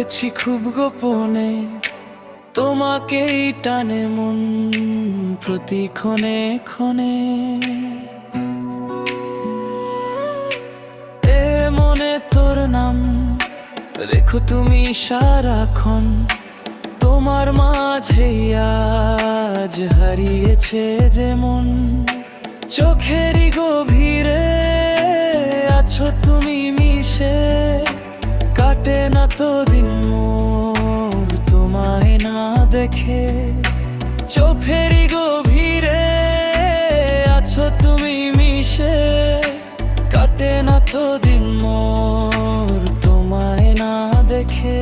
পেয়েছি খুব গোপনে, তোমাকেই টানে মন প্রতি ক্ষণে ক্ষণে। এ মনে তোর নাম রেখো তুমি সারাক্ষণ, তোমার মাঝে আজ হারিয়েছে যেমন। চোখেরই গভীরে আছো তুমি মিশে, কাটে না তো দিন মোর তোমায় না দেখে। চোখেরই গভীরে আছো তুমি মিশে, কাটে না তো দিন মোর তোমায় না দেখে।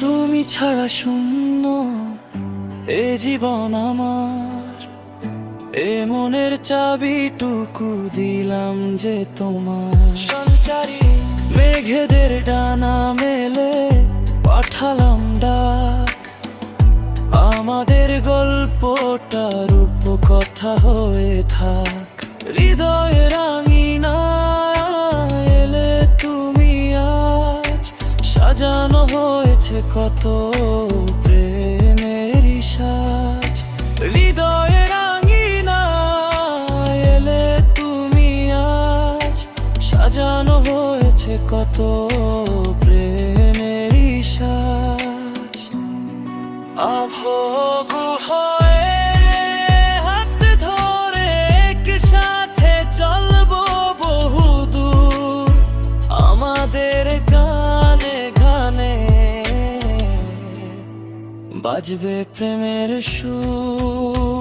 তুমি ছাড়া শূন্য এ জীবন আমার, এ মনের চাবিটুকু দিলাম যে তোমার। সঞ্চারী মেঘেদের ডানা মেলে পাঠালাম ডাক, আমাদের গল্পটা রূপকথা হয়ে থাক। হৃদয়ের আঙিনা এলে তুমি আজ, সাজানো হয়েছে কত প্রেমের সাজ। হৃদয়ের আঙিনা এলে তুমি আজ, সাজানো হয়েছে কত প্রেমের সাজ। আভোগু হয়ে হাত ধরে একসাথে চলবো বহুদূর, আমাদের গানে গানে বাজবে প্রেমের সুর।